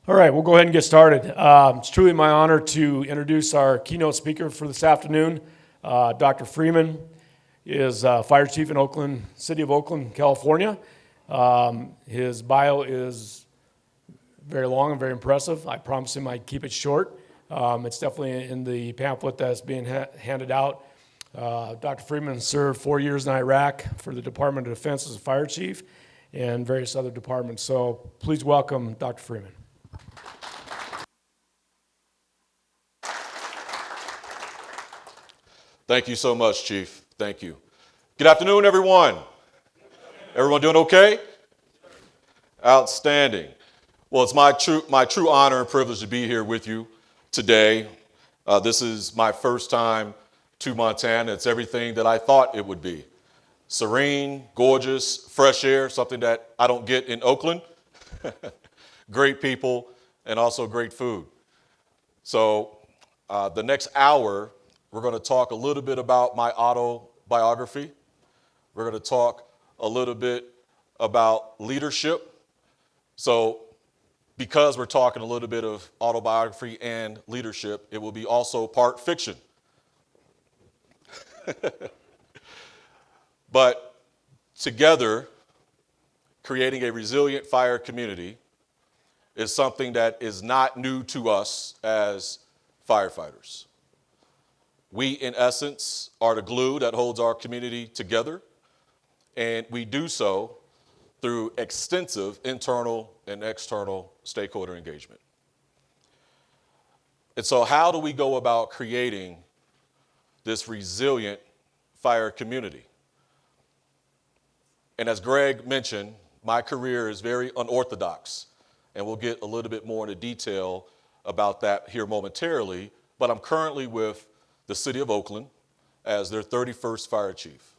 All right, we'll go ahead and get started. It's truly my honor to introduce our keynote speaker for this afternoon. Dr. Freeman is Fire Chief in Oakland, City of Oakland, California. His bio is very long and very impressive. I promised him I'd keep it short. It's definitely in the pamphlet that's being handed out. Dr. Freeman served 4 years in Iraq for the Department of Defense as a fire chief and various other departments. So please welcome Dr. Freeman. Thank you so much, Chief. Thank you. Good afternoon, everyone. Everyone doing okay? Outstanding. Well, it's my true honor and privilege to be here with you today. This is my first time to Montana. It's everything that I thought it would be. Serene, gorgeous, fresh air, something that I don't get in Oakland. Great people, and also great food. So the next hour, we're going to talk a little bit about my autobiography. We're going to talk a little bit about leadership. So because we're talking a little bit of autobiography and leadership, it will be also part fiction. But together, creating a resilient fire community is something that is not new to us as firefighters. We, in essence, are the glue that holds our community together, and we do so through extensive internal and external stakeholder engagement. And so how do we go about creating this resilient fire community? And as Greg mentioned, my career is very unorthodox, and we'll get a little bit more into detail about that here momentarily, but I'm currently with the City of Oakland as their 31st fire chief.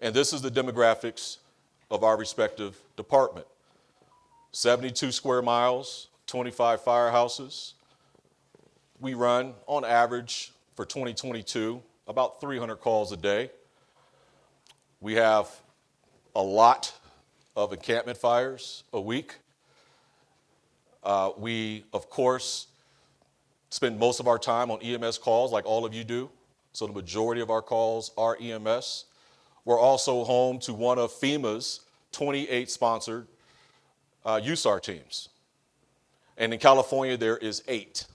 And this is the demographics of our respective department. 72 square miles, 25 firehouses. We run, on average, for 2022, about 300 calls a day. We have a lot of encampment fires a week. We, of course, spend most of our time on EMS calls like all of you do. So the majority of our calls are EMS. We're also home to one of FEMA's 28 sponsored USAR teams. And in California, there is 8.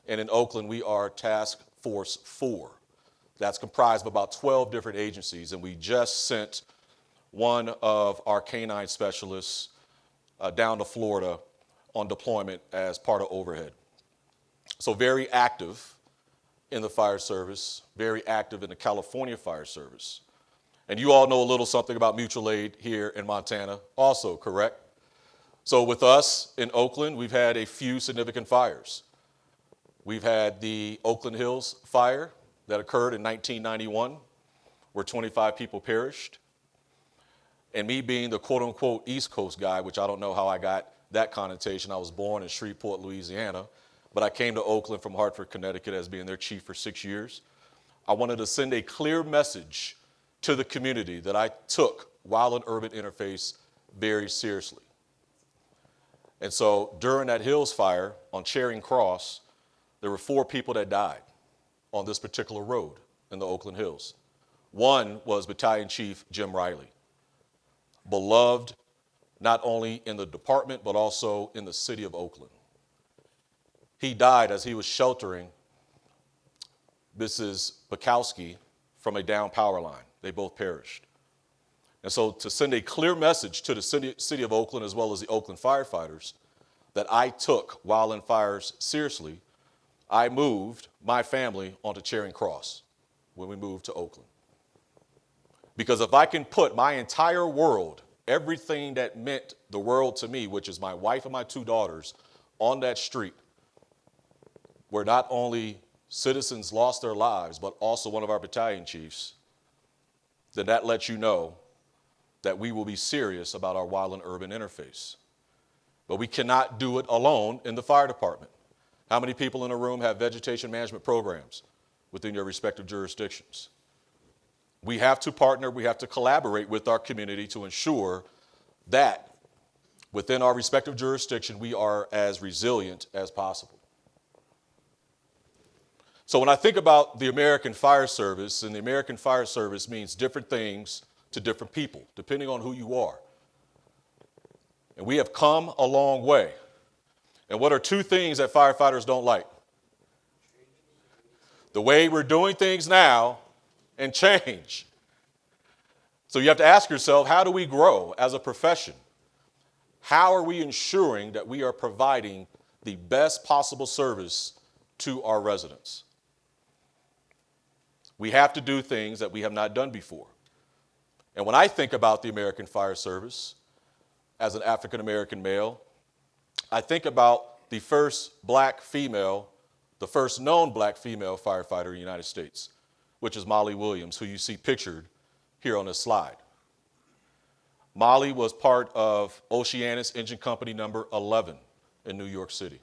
And in Oakland, we are Task Force 4. That's comprised of about 12 different agencies. And we just sent one of our canine specialists down to Florida on deployment as part of overhead. So very active in the fire service, very active in the California Fire Service. And you all know a little something about mutual aid here in Montana also, correct? So with us in Oakland, we've had a few significant fires. We've had the Oakland Hills fire that occurred in 1991, where 25 people perished. And me being the quote-unquote East Coast guy, which I don't know how I got that connotation. I was born in Shreveport, Louisiana. But I came to Oakland from Hartford, Connecticut as being their chief for 6 years. I wanted to send a clear message to the community that I took wild and urban interface very seriously. And so during that Hills fire on Charing Cross, there were 4 people that died on this particular road in the Oakland Hills. One was Battalion Chief Jim Riley, beloved not only in the department but also in the city of Oakland. He died as he was sheltering Mrs. Bukowski from a down power line. They both perished. And so to send a clear message to the city of Oakland as well as the Oakland firefighters that I took wildland fires seriously, I moved my family onto Charing Cross when we moved to Oakland. Because if I can put my entire world, everything that meant the world to me, which is my wife and my 2 daughters, on that street, where not only citizens lost their lives, but also one of our battalion chiefs, then that lets you know that we will be serious about our wild and urban interface. But we cannot do it alone in the fire department. How many people in the room have vegetation management programs within your respective jurisdictions? We have to partner, we have to collaborate with our community to ensure that within our respective jurisdiction, we are as resilient as possible. So when I think about the American Fire Service, and the American Fire Service means different things to different people, depending on who you are. And we have come a long way. And what are two things that firefighters don't like? The way we're doing things now and change. So you have to ask yourself, how do we grow as a profession? How are we ensuring that we are providing the best possible service to our residents? We have to do things that we have not done before. And when I think about the American Fire Service as an African American male, I think about the first the first known black female firefighter in the United States, which is Molly Williams, who you see pictured here on this slide. Molly was part of Oceanus Engine Company number 11 in New York City.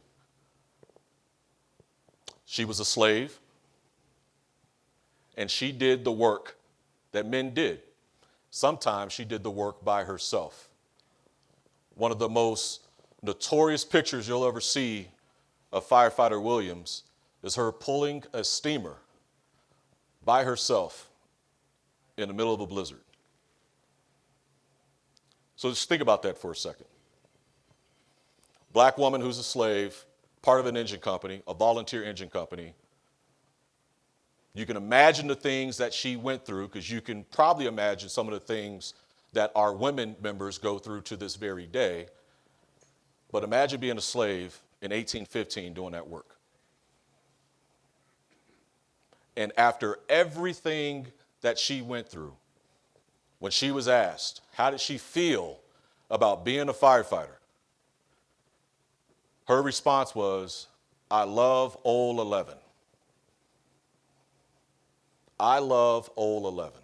She was a slave, and she did the work that men did. Sometimes she did the work by herself. One of the most notorious pictures you'll ever see of firefighter Williams is her pulling a steamer by herself in the middle of a blizzard. So just think about that for a second. Black woman who's a slave, part of an engine company, a volunteer engine company. You can imagine the things that she went through, because you can probably imagine some of the things that our women members go through to this very day. But imagine being a slave in 1815 doing that work. And after everything that she went through, when she was asked, how did she feel about being a firefighter? Her response was, I love Old 11. I love Old 11.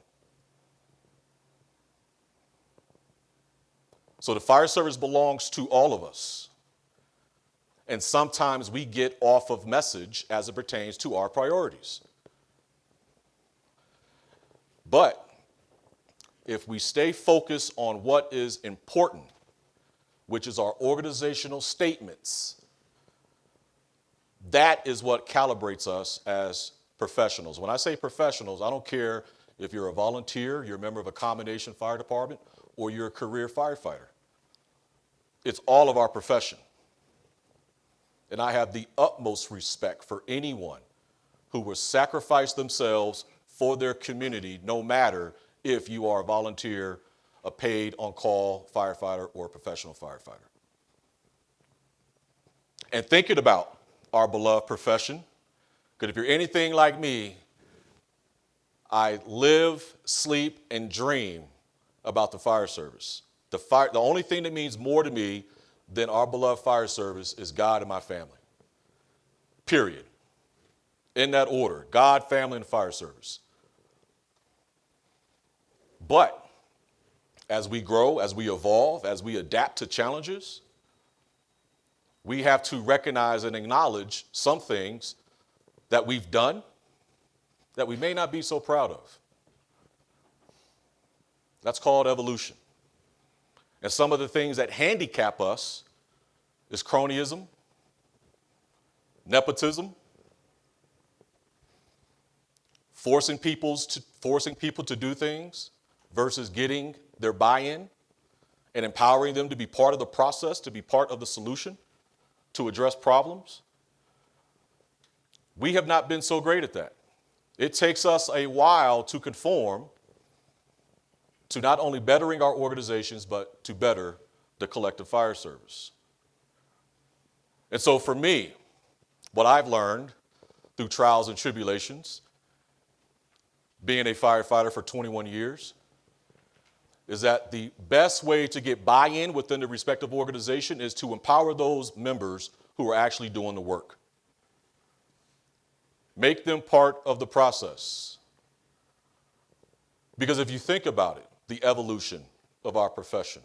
So the fire service belongs to all of us. And sometimes we get off of message as it pertains to our priorities. But if we stay focused on what is important, which is our organizational statements, that is what calibrates us as professionals. When I say professionals, I don't care if you're a volunteer, you're a member of a combination fire department, or you're a career firefighter. It's all of our profession. And I have the utmost respect for anyone who will sacrifice themselves for their community, no matter if you are a volunteer, a paid on-call firefighter, or a professional firefighter. And thinking about our beloved profession, because if you're anything like me, I live, sleep, and dream about the fire service. The only thing that means more to me than our beloved fire service is God and my family. Period. In that order: God, family, and fire service. But as we grow, as we evolve, as we adapt to challenges, we have to recognize and acknowledge some things that we've done that we may not be so proud of. That's called evolution. And some of the things that handicap us is cronyism, nepotism, forcing people to do things versus getting their buy-in and empowering them to be part of the process, to be part of the solution, to address problems. We have not been so great at that. It takes us a while to conform to not only bettering our organizations, but to better the collective fire service. And so for me, what I've learned through trials and tribulations, being a firefighter for 21 years, is that the best way to get buy-in within the respective organization is to empower those members who are actually doing the work. Make them part of the process. Because if you think about it, the evolution of our profession.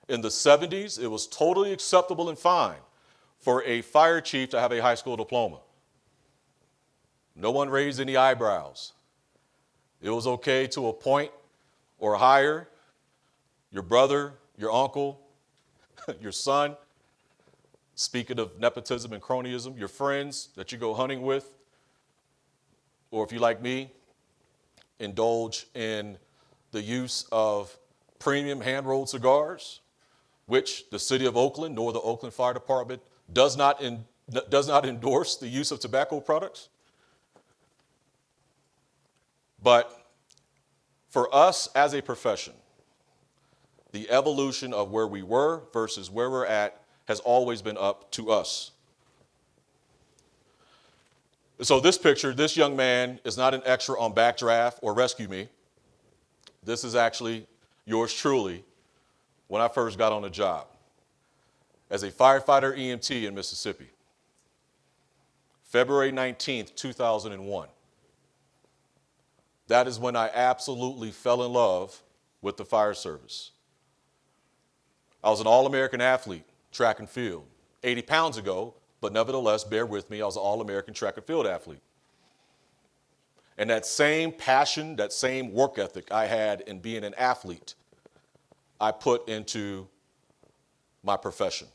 In the 70s, it was totally acceptable and fine for a fire chief to have a high school diploma. No one raised any eyebrows. It was okay to appoint or hire your brother, your uncle, your son, speaking of nepotism and cronyism, your friends that you go hunting with, or if you like me, indulge in the use of premium hand-rolled cigars, which the city of Oakland nor the Oakland Fire Department does not endorse the use of tobacco products. But for us as a profession, the evolution of where we were versus where we're at has always been up to us. So this picture, this young man is not an extra on Backdraft or Rescue Me. This is actually yours truly when I first got on the job as a firefighter EMT in Mississippi. February 19th, 2001. That is when I absolutely fell in love with the fire service. I was an All-American athlete, track and field, 80 pounds ago, but nevertheless, bear with me, I was an All-American track and field athlete. And that same passion, that same work ethic I had in being an athlete, I put into my profession.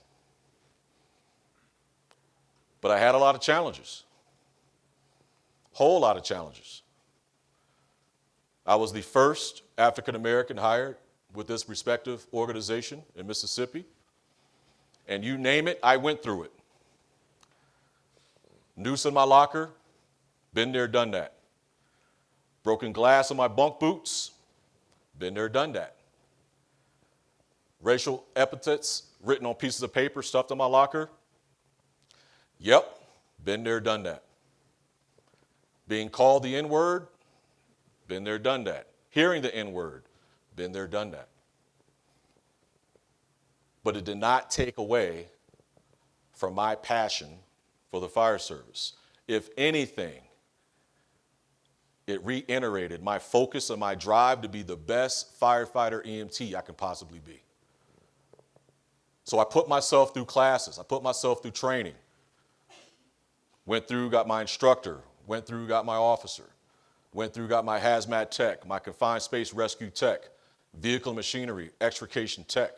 But I had a lot of challenges, whole lot of challenges. I was the first African American hired with this respective organization in Mississippi. And you name it, I went through it. Noose in my locker, been there, done that. Broken glass in my bunk boots, been there, done that. Racial epithets written on pieces of paper stuffed in my locker, yep, been there, done that. Being called the N-word, been there, done that. Hearing the N-word, been there, done that. But it did not take away from my passion for the fire service. If anything, it reiterated my focus and my drive to be the best firefighter EMT I can possibly be. So I put myself through classes. I put myself through training. Went through, got my instructor. Went through, got my officer. Went through, got my hazmat tech, my confined space rescue tech, vehicle machinery, extrication tech.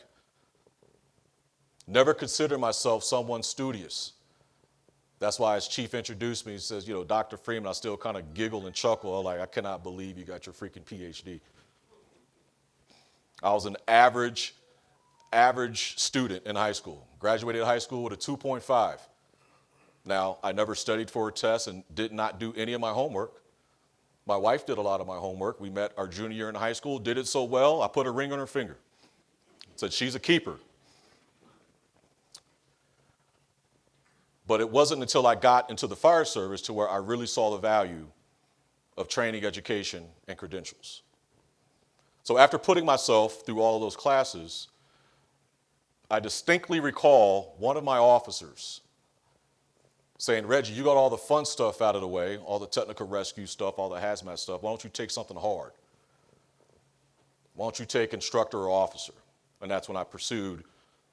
Never considered myself someone studious. That's why as Chief introduced me, he says, Dr. Freeman, I still kind of giggle and chuckle. Like, I cannot believe you got your freaking PhD. I was an average student in high school. Graduated high school with a 2.5. Now, I never studied for a test and did not do any of my homework. My wife did a lot of my homework. We met our junior year in high school, did it so well, I put a ring on her finger. Said, she's a keeper. But it wasn't until I got into the fire service to where I really saw the value of training, education, and credentials. So after putting myself through all of those classes, I distinctly recall one of my officers saying, Reggie, you got all the fun stuff out of the way, all the technical rescue stuff, all the hazmat stuff. Why don't you take something hard? Why don't you take instructor or officer? And that's when I pursued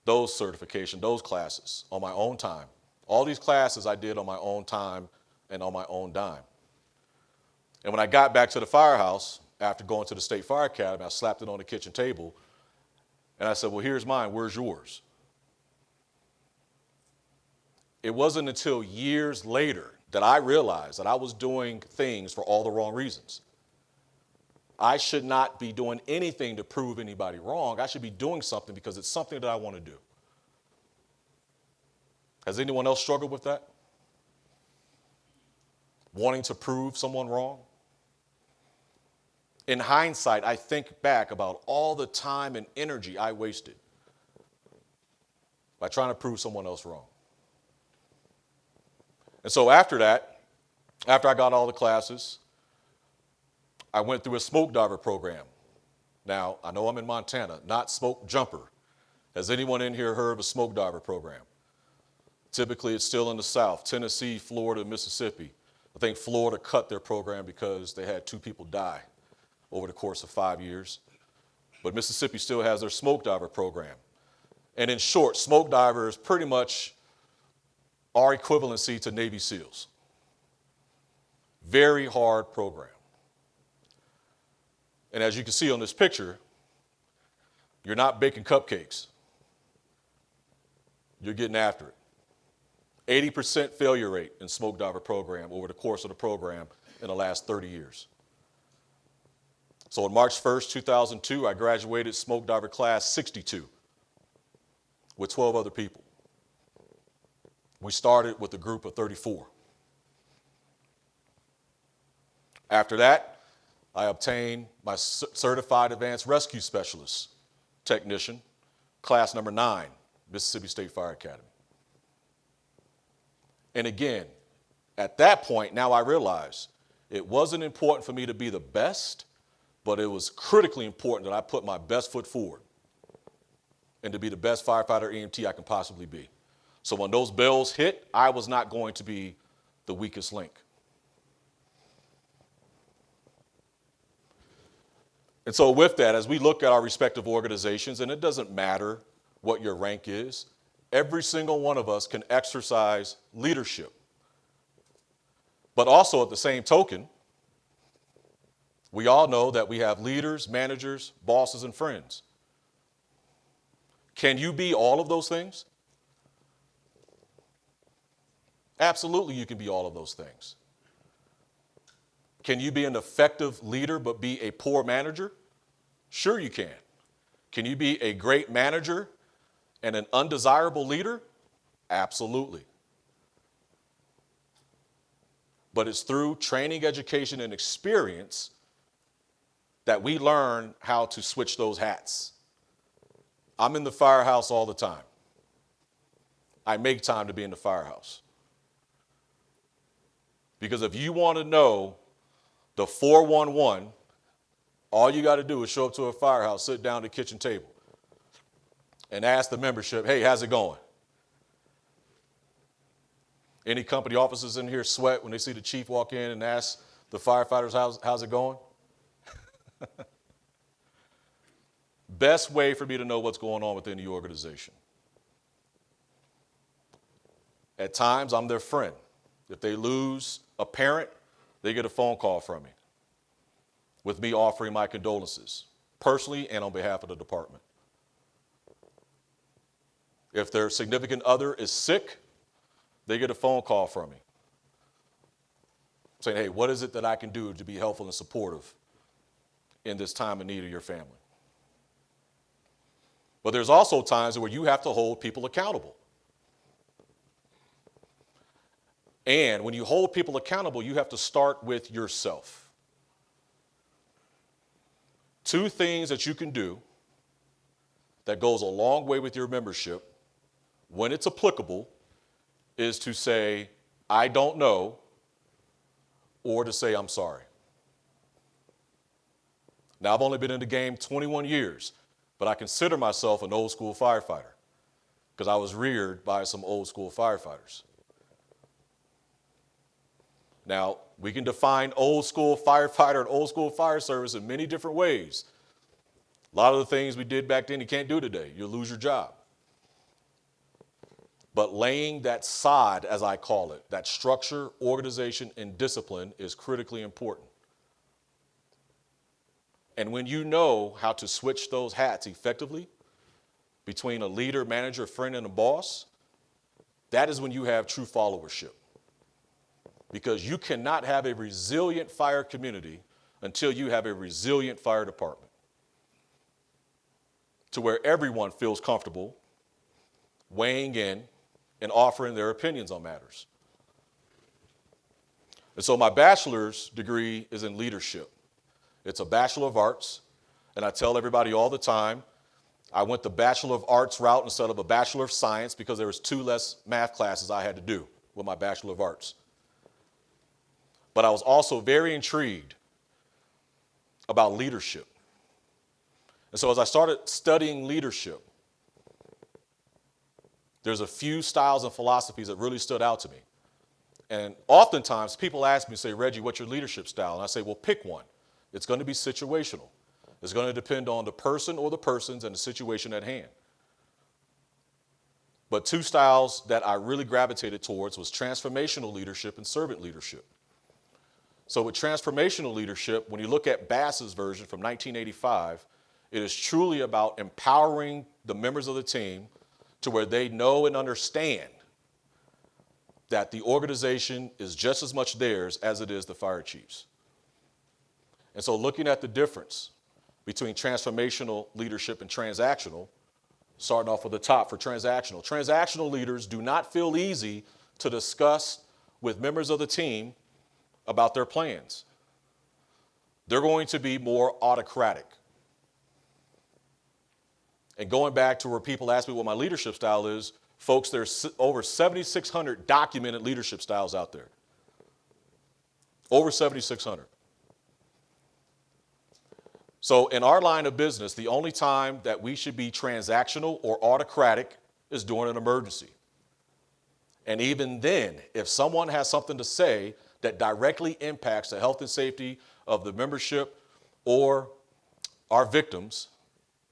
those certifications, those classes on my own time. All these classes I did on my own time and on my own dime. And when I got back to the firehouse, after going to the State Fire Academy, I slapped it on the kitchen table, and I said, well, here's mine, where's yours? It wasn't until years later that I realized that I was doing things for all the wrong reasons. I should not be doing anything to prove anybody wrong. I should be doing something because it's something that I want to do. Has anyone else struggled with that? Wanting to prove someone wrong? In hindsight, I think back about all the time and energy I wasted by trying to prove someone else wrong. And so after that, after I got all the classes, I went through a smoke diver program. Now, I know I'm in Montana, not smoke jumper. Has anyone in here heard of a smoke diver program? Typically, it's still in the South, Tennessee, Florida, Mississippi. I think Florida cut their program because they had 2 people die over the course of 5 years. But Mississippi still has their smoke diver program. And in short, smoke diver is pretty much our equivalency to Navy SEALs. Very hard program. And as you can see on this picture, you're not baking cupcakes. you're getting after it. 80% failure rate in smoke diver program over the course of the program in the last 30 years. So on March 1st, 2002, I graduated smoke diver class 62 with 12 other people. We started with a group of 34. After that, I obtained my Certified Advanced Rescue Specialist Technician, class number 9, Mississippi State Fire Academy. And again, at that point, now I realize it wasn't important for me to be the best, but it was critically important that I put my best foot forward and to be the best firefighter EMT I can possibly be. So when those bells hit, I was not going to be the weakest link. And so with that, as we look at our respective organizations, and it doesn't matter what your rank is, every single one of us can exercise leadership. But also at the same token, we all know that we have leaders, managers, bosses, and friends. Can you be all of those things? Absolutely, you can be all of those things. Can you be an effective leader but be a poor manager? Sure you can. Can you be a great manager and an undesirable leader? Absolutely. But it's through training, education, and experience that we learn how to switch those hats. I'm in the firehouse all the time. I make time to be in the firehouse. Because if you want to know the 411, all you got to do is show up to a firehouse, sit down at the kitchen table, and ask the membership, hey, how's it going? Any company officers in here sweat when they see the chief walk in and ask the firefighters, how's it going? Best way for me to know what's going on within the organization. At times, I'm their friend. If they lose a parent, they get a phone call from me with me offering my condolences, personally and on behalf of the department. If their significant other is sick, they get a phone call from me saying, hey, what is it that I can do to be helpful and supportive in this time of need of your family? But there's also times where you have to hold people accountable. And when you hold people accountable, you have to start with yourself. 2 things that you can do that goes a long way with your membership, when it's applicable, is to say, I don't know, or to say, I'm sorry. Now, I've only been in the game 21 years, but I consider myself an old school firefighter because I was reared by some old school firefighters. Now, we can define old school firefighter and old school fire service in many different ways. A lot of the things we did back then you can't do today. You'll lose your job. But laying that sod, as I call it, that structure, organization, and discipline is critically important. And when you know how to switch those hats effectively between a leader, manager, friend, and a boss, that is when you have true followership. Because you cannot have a resilient fire community until you have a resilient fire department, to where everyone feels comfortable weighing in and offering their opinions on matters. And so my bachelor's degree is in leadership. It's a Bachelor of Arts, and I tell everybody all the time, I went the Bachelor of Arts route instead of a Bachelor of Science because there was 2 less math classes I had to do with my Bachelor of Arts. But I was also very intrigued about leadership. And so as I started studying leadership, there's a few styles and philosophies that really stood out to me. And oftentimes people ask me, say, Reggie, what's your leadership style? And I say, well, pick one. It's going to be situational. It's going to depend on the person or the persons and the situation at hand. But 2 styles that I really gravitated towards was transformational leadership and servant leadership. So with transformational leadership, when you look at Bass's version from 1985, it is truly about empowering the members of the team to where they know and understand that the organization is just as much theirs as it is the fire chief's. And so looking at the difference between transformational leadership and transactional, starting off with the top for transactional. Transactional leaders do not feel easy to discuss with members of the team about their plans. They're going to be more autocratic. And going back to where people ask me what my leadership style is, folks, there's over 7,600 documented leadership styles out there. Over 7,600. So in our line of business, the only time that we should be transactional or autocratic is during an emergency. And even then, if someone has something to say that directly impacts the health and safety of the membership or our victims,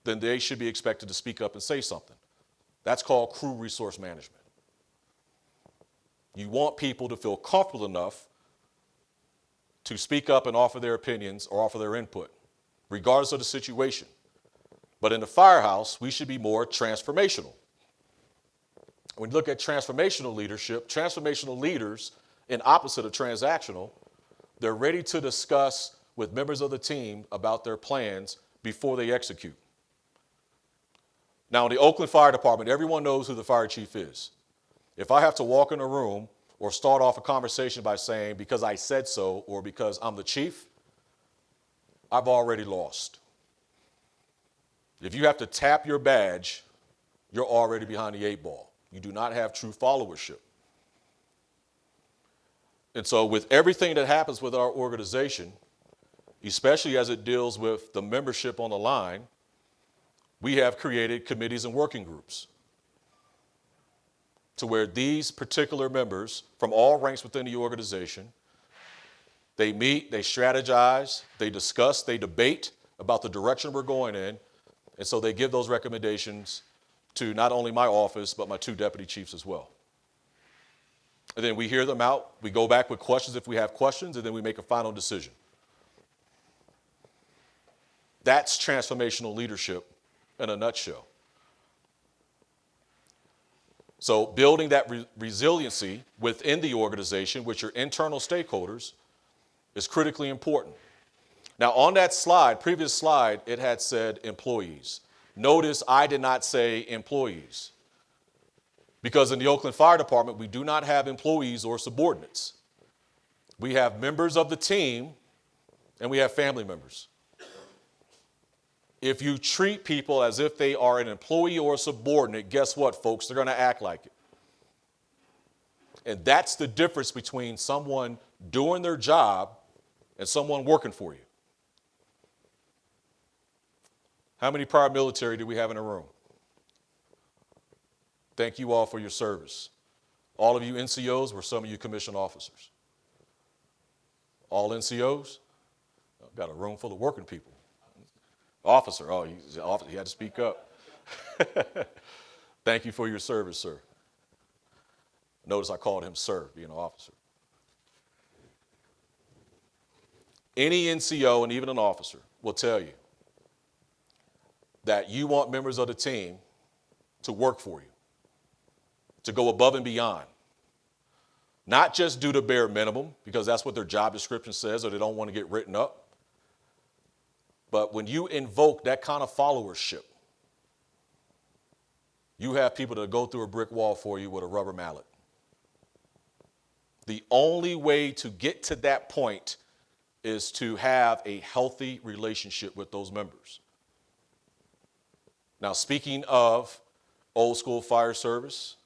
then they should be expected to speak up and say something. That's called crew resource management. You want people to feel comfortable enough to speak up and offer their opinions or offer their input, regardless of the situation. But in the firehouse, we should be more transformational. When you look at transformational leadership, transformational leaders, in opposite of transactional, they're ready to discuss with members of the team about their plans before they execute. Now, in the Oakland Fire Department, everyone knows who the fire chief is. If I have to walk in a room or start off a conversation by saying, because I said so, or because I'm the chief, I've already lost. If you have to tap your badge, you're already behind the 8 ball. You do not have true followership. And so with everything that happens with our organization, especially as it deals with the membership on the line, we have created committees and working groups to where these particular members from all ranks within the organization, they meet, they strategize, they discuss, they debate about the direction we're going in, and so they give those recommendations to not only my office, but my 2 deputy chiefs as well. And then we hear them out, we go back with questions if we have questions, and then we make a final decision. That's transformational leadership in a nutshell. So building that resiliency within the organization with your internal stakeholders is critically important. Now on that slide, previous slide, it had said employees. Notice I did not say employees, because in the Oakland Fire Department, we do not have employees or subordinates. We have members of the team and we have family members. If you treat people as if they are an employee or a subordinate, guess what, folks? They're going to act like it. And that's the difference between someone doing their job and someone working for you. How many prior military do we have in the room? Thank you all for your service. All of you NCOs were some of you commissioned officers. All NCOs? I've got a room full of working people. Officer, he had to speak up. Thank you for your service, sir. Notice I called him sir, being an officer. Any NCO and even an officer will tell you that you want members of the team to work for you, to go above and beyond. Not just do the bare minimum, because that's what their job description says, or they don't want to get written up. But when you invoke that kind of followership, you have people that go through a brick wall for you with a rubber mallet. The only way to get to that point is to have a healthy relationship with those members. Now, speaking of old school fire service,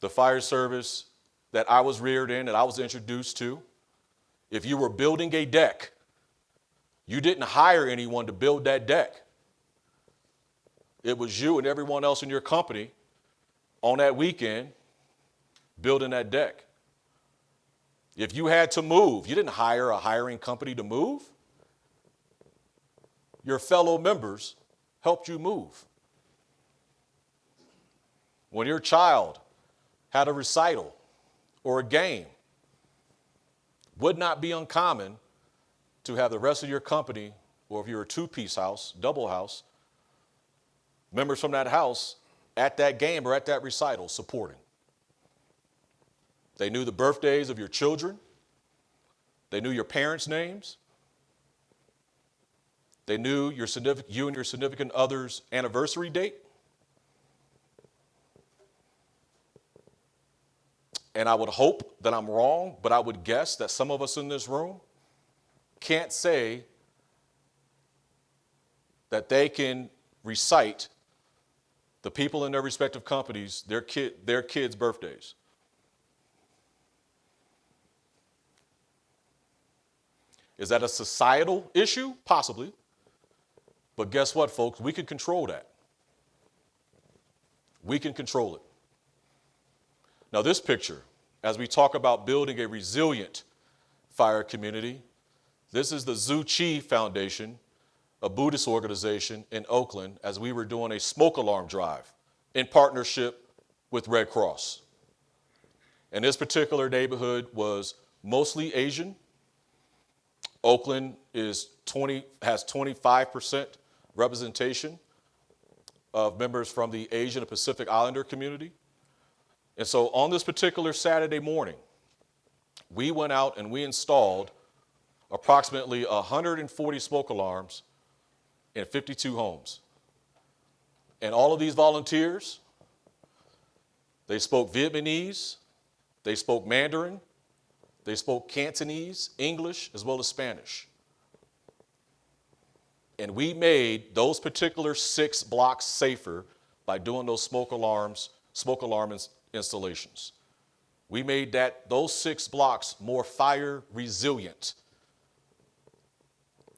the fire service that I was reared in, that I was introduced to, if you were building a deck, you didn't hire anyone to build that deck. It was you and everyone else in your company on that weekend building that deck. If you had to move, you didn't hire a hiring company to move. Your fellow members helped you move. When your child had a recital or a game, would not be uncommon to have the rest of your company, or if you're a 2-piece house, double house, members from that house at that game or at that recital supporting. They knew the birthdays of your children. They knew your parents' names. They knew you and your significant other's anniversary date. And I would hope that I'm wrong, but I would guess that some of us in this room can't say that they can recite the people in their respective companies, their kids' birthdays. Is that a societal issue? Possibly. But guess what, folks? We can control that. We can control it. Now, this picture, as we talk about building a resilient fire community, this is the Tzu Chi Foundation, a Buddhist organization in Oakland, as we were doing a smoke alarm drive in partnership with Red Cross. And this particular neighborhood was mostly Asian. Oakland has 25% representation of members from the Asian and Pacific Islander community. And so on this particular Saturday morning, we went out and we installed approximately 140 smoke alarms in 52 homes. And all of these volunteers, they spoke Vietnamese, they spoke Mandarin, they spoke Cantonese, English, as well as Spanish. And we made those particular 6 blocks safer by doing those smoke alarm installations. We made those 6 blocks more fire resilient.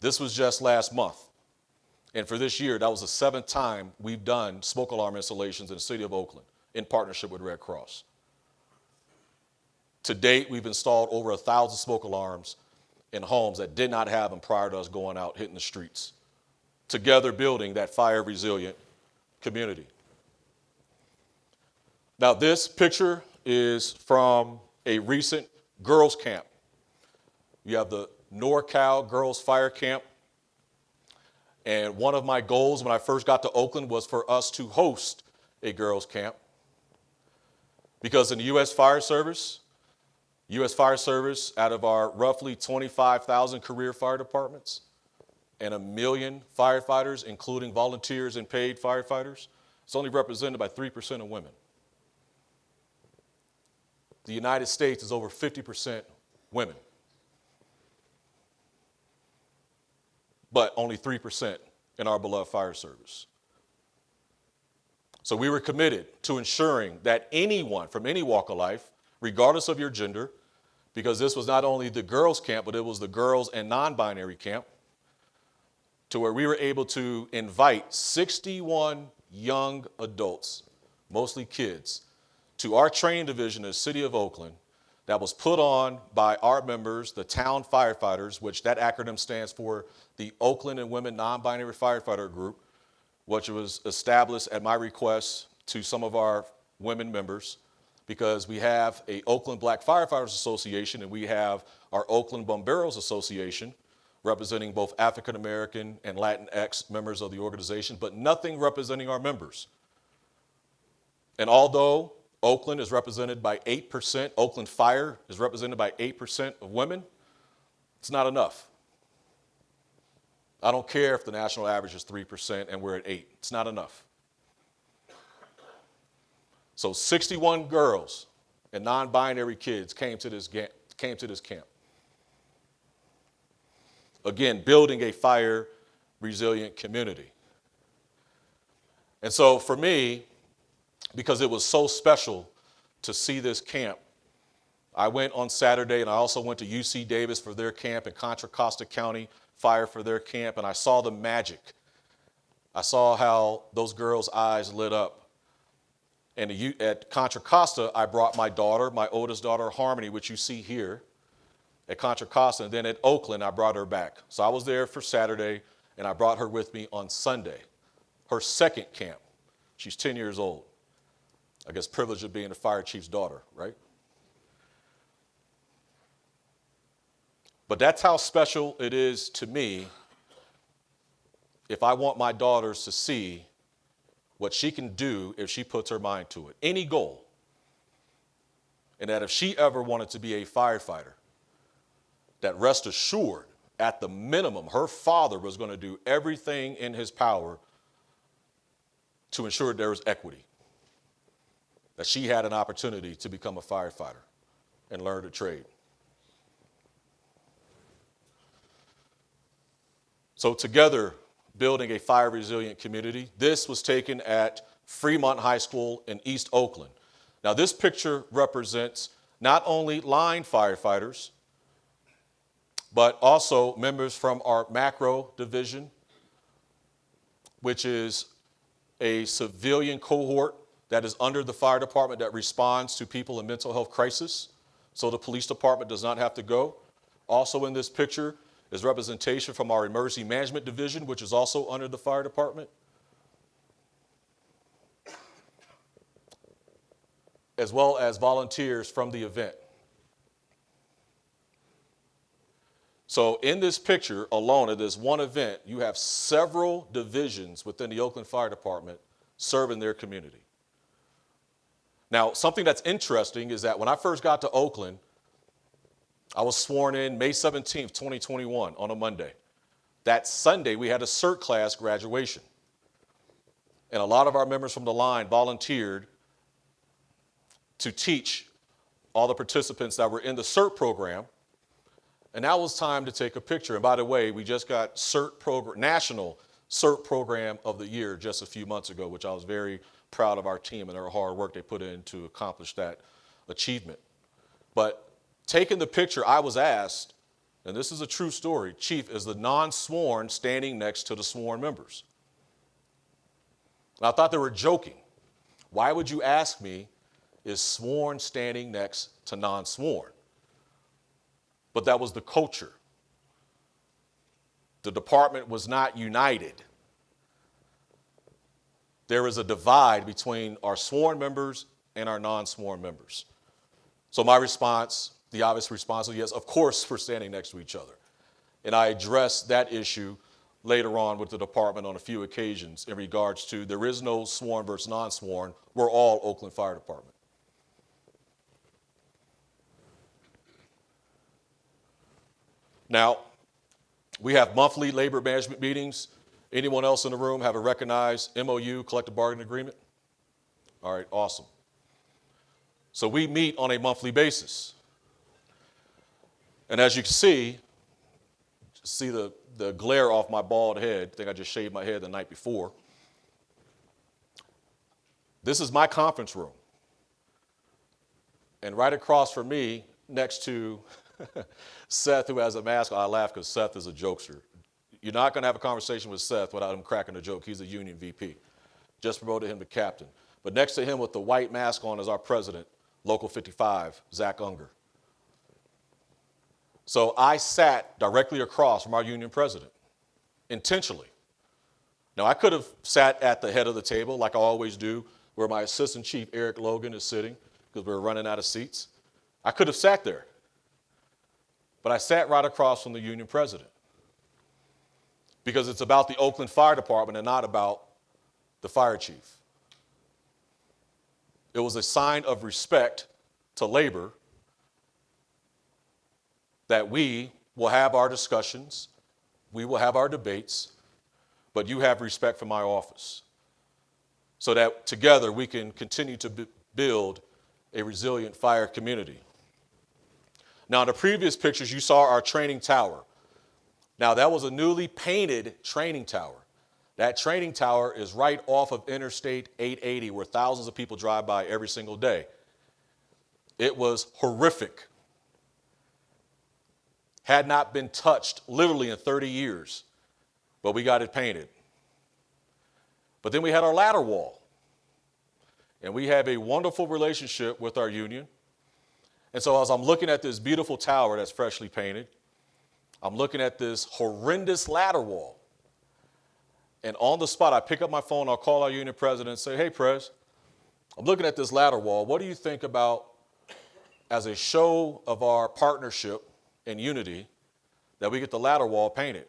This was just last month. And for this year, that was the 7th time we've done smoke alarm installations in the city of Oakland in partnership with Red Cross. To date, we've installed over 1,000 smoke alarms in homes that did not have them prior to us going out hitting the streets, together building that fire resilient community. Now, this picture is from a recent girls' camp. You have the NorCal Girls Fire Camp. And one of my goals when I first got to Oakland was for us to host a girls' camp. Because in the U.S. Fire Service, out of our roughly 25,000 career fire departments and 1 million firefighters, including volunteers and paid firefighters, it's only represented by 3% of women. The United States is over 50% women, but only 3% in our beloved fire service. So we were committed to ensuring that anyone from any walk of life, regardless of your gender, because this was not only the girls' camp, but it was the girls and non-binary camp, to where we were able to invite 61 young adults, mostly kids, to our training division in the city of Oakland that was put on by our members, the town firefighters, which that acronym stands for the Oakland and Women Non-Binary Firefighter Group, which was established at my request to some of our women members, because we have a Oakland Black Firefighters Association and we have our Oakland Bomberos Association, representing both African American and Latinx members of the organization, but nothing representing our members. And although Oakland is represented by 8%, Oakland Fire is represented by 8% of women, it's not enough. I don't care if the national average is 3% and we're at 8%. It's not enough. So 61 girls and non-binary kids came to this camp. Again, building a fire resilient community. And so for me, because it was so special to see this camp, I went on Saturday and I also went to UC Davis for their camp and Contra Costa County Fire for their camp, and I saw the magic. I saw how those girls' eyes lit up. And at Contra Costa, I brought my daughter, my oldest daughter, Harmony, which you see here at Contra Costa. And then at Oakland, I brought her back. So I was there for Saturday, and I brought her with me on Sunday, her second camp. She's 10 years old. I guess privilege of being a fire chief's daughter, right? But that's how special it is to me if I want my daughters to see what she can do if she puts her mind to it, any goal. And that if she ever wanted to be a firefighter, that rest assured, at the minimum, her father was going to do everything in his power to ensure there was equity, that she had an opportunity to become a firefighter and learn a trade. So together, building a fire resilient community. This was taken at Freeman High School in East Oakland. Now this picture represents not only line firefighters, but also members from our macro division, which is a civilian cohort that is under the fire department that responds to people in mental health crisis. So the police department does not have to go. Also in this picture is representation from our emergency management division, which is also under the fire department, as well as volunteers from the event. So in this picture alone, at this one event, you have several divisions within the Oakland Fire Department serving their community. Now, something that's interesting is that when I first got to Oakland, I was sworn in May 17th, 2021 on a Monday. That Sunday, we had a CERT class graduation. And a lot of our members from the line volunteered to teach all the participants that were in the CERT program. And now it was time to take a picture. And by the way, we just got National CERT Program of the Year just a few months ago, which I was very proud of our team and their hard work they put in to accomplish that achievement. But taking the picture, I was asked, and this is a true story, Chief, is the non-sworn standing next to the sworn members? And I thought they were joking. Why would you ask me, is sworn standing next to non-sworn? But that was the culture. The department was not united. There is a divide between our sworn members and our non-sworn members. So my response, the obvious response was, yes, of course we're standing next to each other. And I addressed that issue later on with the department on a few occasions in regards to there is no sworn versus non-sworn. We're all Oakland Fire Department. Now, we have monthly labor management meetings. Anyone else in the room have a recognized MOU, collective bargaining agreement? All right, awesome. So we meet on a monthly basis. And as you can see the glare off my bald head. I think I just shaved my head the night before. This is my conference room. And right across from me, next to Seth, who has a mask on, I laugh because Seth is a jokester. You're not going to have a conversation with Seth without him cracking a joke. He's a union VP. Just promoted him to captain. But next to him with the white mask on is our president, Local 55, Zach Unger. So I sat directly across from our union president, intentionally. Now, I could have sat at the head of the table like I always do, where my assistant chief, Eric Logan, is sitting, because we were running out of seats. I could have sat there. But I sat right across from the union president, because it's about the Oakland Fire Department and not about the fire chief. It was a sign of respect to labor that we will have our discussions, we will have our debates, but you have respect for my office so that together we can continue to build a resilient fire community. Now, in the previous pictures, you saw our training tower. Now, that was a newly painted training tower. That training tower is right off of Interstate 880, where thousands of people drive by every single day. It was horrific. Had not been touched literally in 30 years, but we got it painted. But then we had our ladder wall, and we have a wonderful relationship with our union. And so as I'm looking at this beautiful tower that's freshly painted, I'm looking at this horrendous ladder wall. And on the spot, I pick up my phone, I'll call our union president and say, hey, Prez, I'm looking at this ladder wall. What do you think about, as a show of our partnership and unity, that we get the ladder wall painted?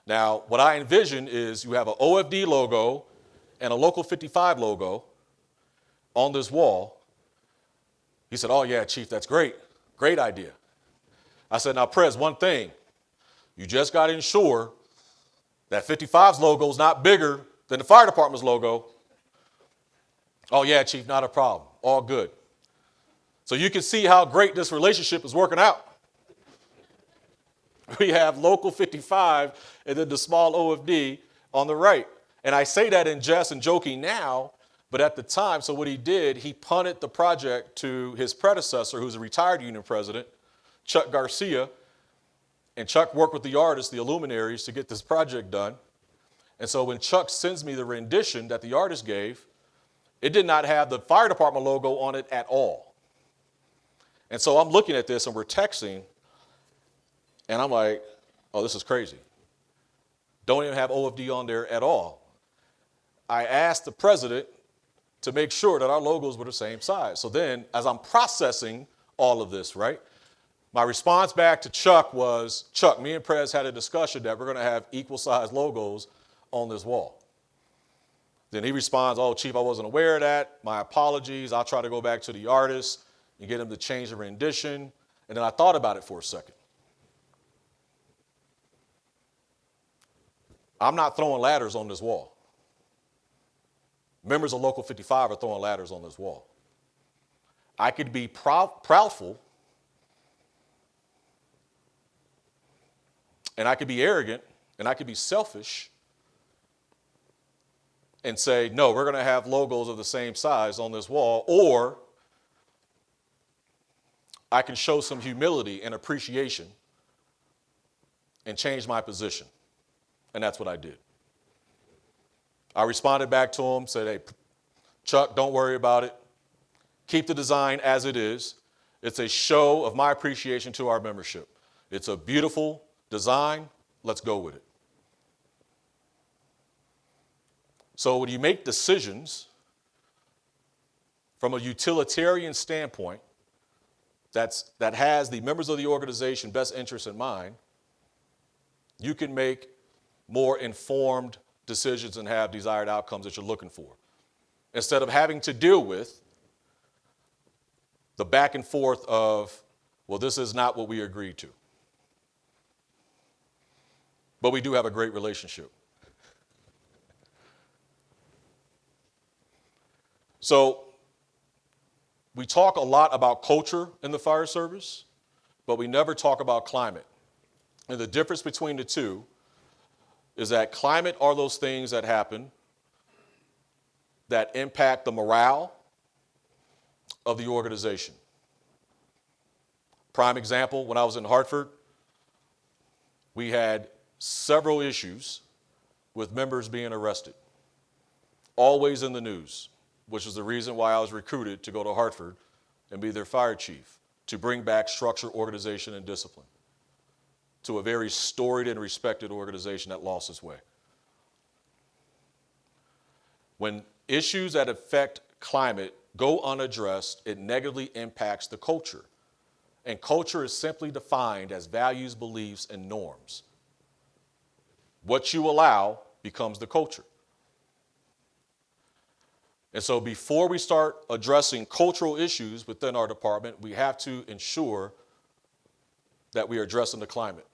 Now, what I envision is you have an OFD logo and a Local 55 logo on this wall. He said, "Oh yeah, Chief, that's great. Great idea." I said, "Now, Prez, one thing. You just got to ensure that 55's logo is not bigger than the fire department's logo." "Oh yeah, Chief, not a problem. All good." So you can see how great this relationship is working out. We have Local 55 and then the small OFD on the right. And I say that in jest and joking now, but at the time, so what he did, he punted the project to his predecessor, who's a retired union president, Chuck Garcia. And Chuck worked with the artists, the luminaries, to get this project done. And so when Chuck sends me the rendition that the artist gave, it did not have the fire department logo on it at all. And so I'm looking at this and we're texting, and I'm like, "Oh, this is crazy. Don't even have OFD on there at all." I asked the president to make sure that our logos were the same size. So then, as I'm processing all of this, right, my response back to Chuck was, "Chuck, me and Prez had a discussion that we're going to have equal size logos on this wall." Then he responds, "Oh, Chief, I wasn't aware of that. My apologies. I'll try to go back to the artist and get him to change the rendition." And then I thought about it for a second. I'm not throwing ladders on this wall. Members of Local 55 are throwing ladders on this wall. I could be proudful, and I could be arrogant, and I could be selfish and say, "No, we're going to have logos of the same size on this wall," or I can show some humility and appreciation and change my position. And that's what I did. I responded back to him, said, "Hey, Chuck, don't worry about it. Keep the design as it is. It's a show of my appreciation to our membership. It's a beautiful design. Let's go with it." So when you make decisions from a utilitarian standpoint that has the members of the organization best interest in mind, you can make more informed decisions and have desired outcomes that you're looking for, instead of having to deal with the back and forth of, "Well, this is not what we agreed to." But we do have a great relationship. So we talk a lot about culture in the fire service, but we never talk about climate. And the difference between the two is that climate are those things that happen that impact the morale of the organization. Prime example, when I was in Hartford, we had several issues with members being arrested, always in the news, which is the reason why I was recruited to go to Hartford and be their fire chief, to bring back structure, organization, and discipline to a very storied and respected organization that lost its way. When issues that affect climate go unaddressed, it negatively impacts the culture. And culture is simply defined as values, beliefs, and norms. What you allow becomes the culture. And so before we start addressing cultural issues within our department, we have to ensure that we are addressing the climate.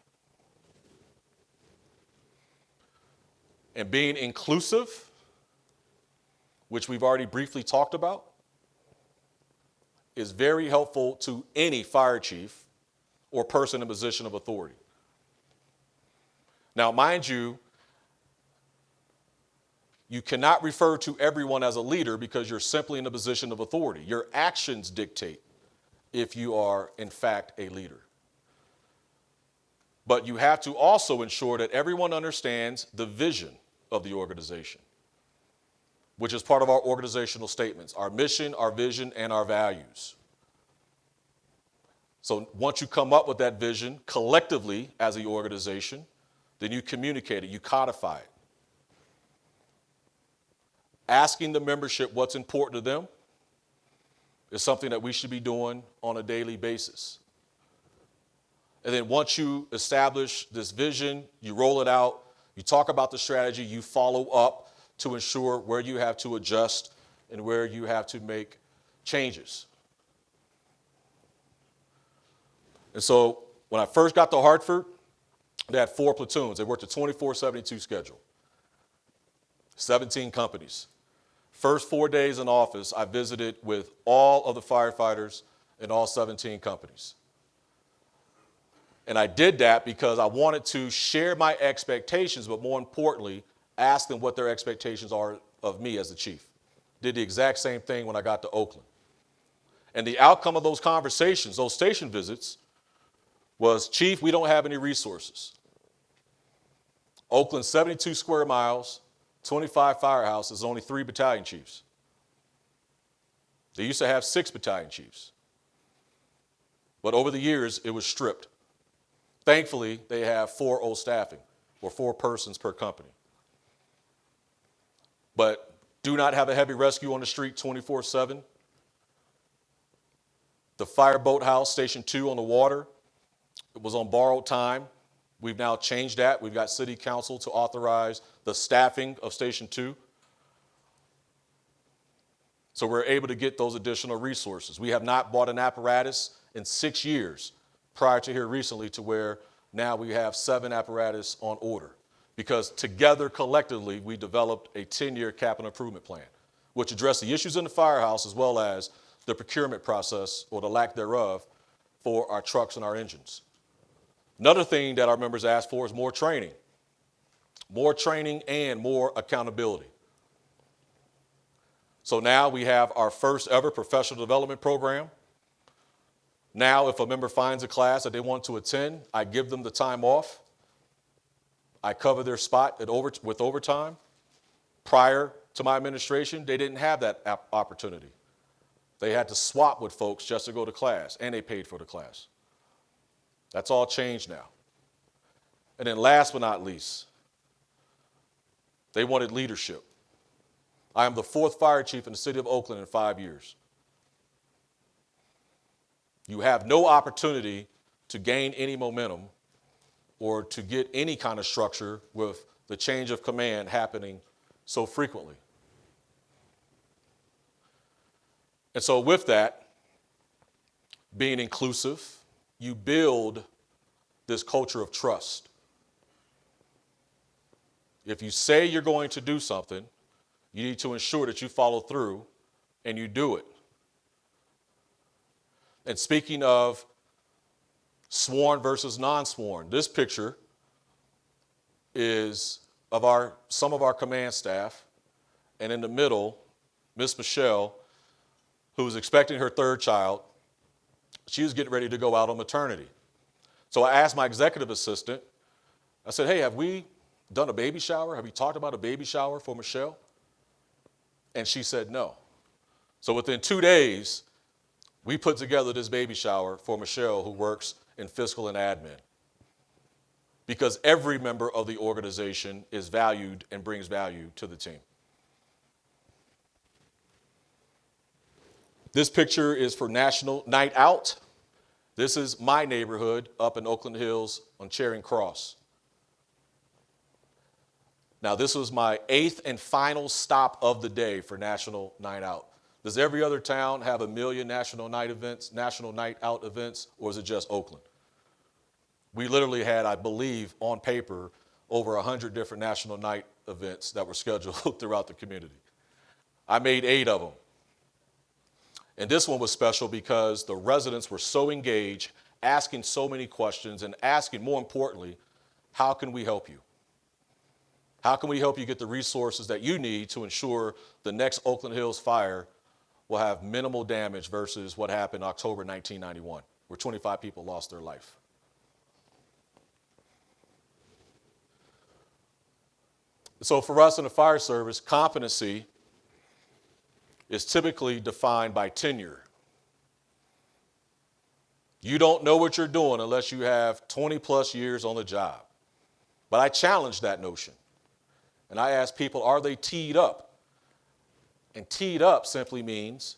And being inclusive, which we've already briefly talked about, is very helpful to any fire chief or person in a position of authority. Now, mind you, you cannot refer to everyone as a leader because you're simply in a position of authority. Your actions dictate if you are, in fact, a leader. But you have to also ensure that everyone understands the vision of the organization, which is part of our organizational statements, our mission, our vision, and our values. So once you come up with that vision collectively as an organization, then you communicate it, you codify it. Asking the membership what's important to them is something that we should be doing on a daily basis. And then once you establish this vision, you roll it out, you talk about the strategy, you follow up to ensure where you have to adjust and where you have to make changes. And so when I first got to Hartford, they had 4 platoons. They worked a 24/72 schedule, 17 companies. First 4 days in office, I visited with all of the firefighters in all 17 companies. And I did that because I wanted to share my expectations, but more importantly, ask them what their expectations are of me as the chief. Did the exact same thing when I got to Oakland. And the outcome of those conversations, those station visits, was, Chief, we don't have any resources. Oakland, 72 square miles, 25 firehouses, only 3 battalion chiefs. They used to have 6 battalion chiefs. But over the years, it was stripped. Thankfully, they have 4 staffing, or 4 persons per company. But do not have a heavy rescue on the street 24/7. The fire boathouse, Station 2 on the water, it was on borrowed time. We've now changed that. We've got City Council to authorize the staffing of Station 2. So we're able to get those additional resources. We have not bought an apparatus in 6 years prior to here recently, to where now we have 7 apparatus on order. Because together, collectively, we developed a 10-year capital improvement plan, which addressed the issues in the firehouse as well as the procurement process, or the lack thereof, for our trucks and our engines. Another thing that our members asked for is more training and more accountability. So now we have our first ever professional development program. Now, if a member finds a class that they want to attend, I give them the time off. I cover their spot with overtime. Prior to my administration, they didn't have that opportunity. They had to swap with folks just to go to class, and they paid for the class. That's all changed now. And then last but not least, they wanted leadership. I am the 4th fire chief in the city of Oakland in 5 years. You have no opportunity to gain any momentum or to get any kind of structure with the change of command happening so frequently. And so with that, being inclusive, you build this culture of trust. If you say you're going to do something, you need to ensure that you follow through and you do it. And speaking of sworn versus non-sworn, this picture is of some of our command staff, and in the middle, Miss Michelle, who was expecting her 3rd child. She was getting ready to go out on maternity. So I asked my executive assistant, I said, hey, have we done a baby shower? Have we talked about a baby shower for Michelle? And she said no. So within 2 days, we put together this baby shower for Michelle, who works in fiscal and admin. Because every member of the organization is valued and brings value to the team. This picture is for National Night Out. This is my neighborhood up in Oakland Hills on Charing Cross. Now, this was my 8th and final stop of the day for National Night Out. Does every other town have a million National Night Out events, or is it just Oakland? We literally had, I believe, on paper, over 100 different National Night events that were scheduled throughout the community. I made 8 of them. And this one was special because the residents were so engaged, asking so many questions, and asking, more importantly, how can we help you? How can we help you get the resources that you need to ensure the next Oakland Hills fire will have minimal damage versus what happened in October 1991, where 25 people lost their life? So for us in the fire service, competency is typically defined by tenure. You don't know what you're doing unless you have 20 plus years on the job. But I challenge that notion. And I ask people, are they teed up? And teed up simply means,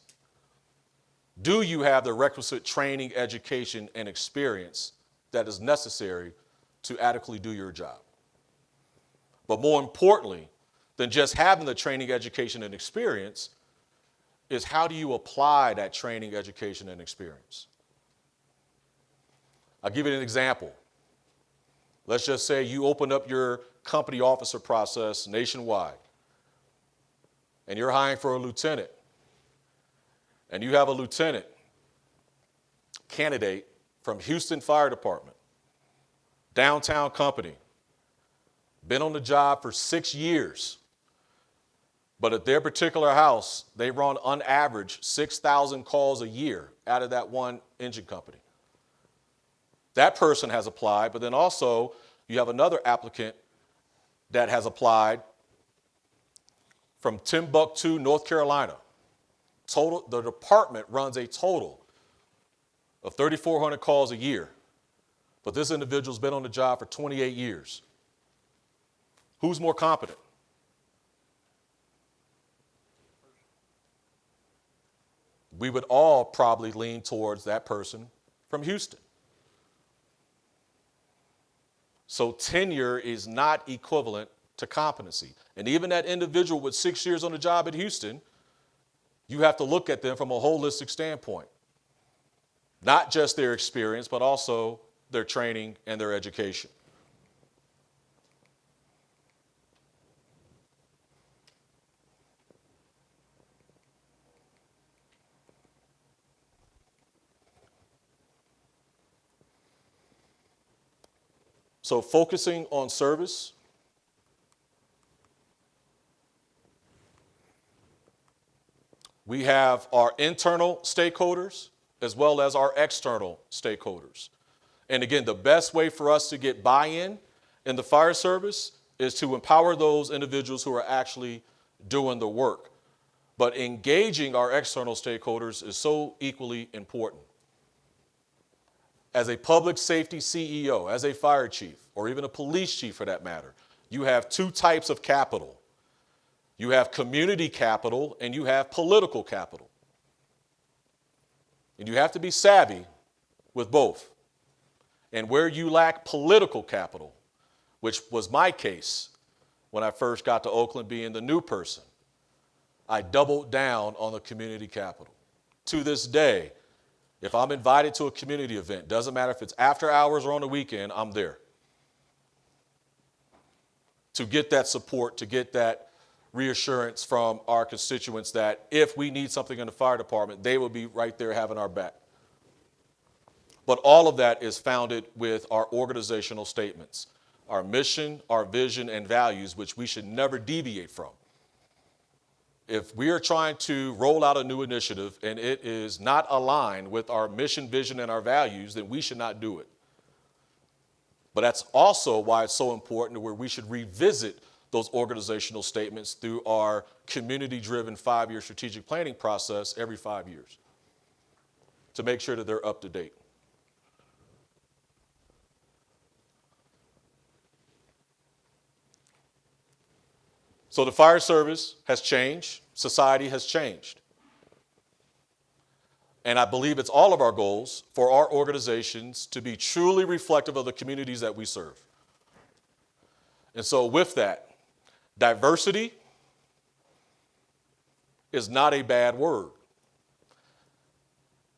do you have the requisite training, education, and experience that is necessary to adequately do your job? But more importantly, than just having the training, education, and experience is how do you apply that training, education, and experience? I'll give you an example. Let's just say you open up your company officer process nationwide, and you're hiring for a lieutenant, and you have a lieutenant candidate from Houston Fire Department, downtown company, been on the job for 6 years, but at their particular house, they run on average 6,000 calls a year out of that one engine company. That person has applied, but then also you have another applicant that has applied from Timbuktu, North Carolina. The department runs a total of 3,400 calls a year, but this individual's been on the job for 28 years. Who's more competent? We would all probably lean towards that person from Houston. So tenure is not equivalent to competency. And even that individual with 6 years on the job at Houston, you have to look at them from a holistic standpoint. Not just their experience, but also their training and their education. So focusing on service, we have our internal stakeholders as well as our external stakeholders. And again, the best way for us to get buy-in in the fire service is to empower those individuals who are actually doing the work. But engaging our external stakeholders is so equally important. As a public safety CEO, as a fire chief, or even a police chief for that matter, you have two types of capital. You have community capital and you have political capital. And you have to be savvy with both. And where you lack political capital, which was my case when I first got to Oakland being the new person, I doubled down on the community capital. To this day, if I'm invited to a community event, doesn't matter if it's after hours or on the weekend, I'm there. To get that support, to get that reassurance from our constituents that if we need something in the fire department, they will be right there having our back. But all of that is founded with our organizational statements, our mission, our vision, and values, which we should never deviate from. If we are trying to roll out a new initiative and it is not aligned with our mission, vision, and our values, then we should not do it. But that's also why it's so important where we should revisit those organizational statements through our community-driven 5-year strategic planning process every 5 years to make sure that they're up to date. So the fire service has changed. Society has changed. And I believe it's all of our goals for our organizations to be truly reflective of the communities that we serve. And so with that, diversity is not a bad word.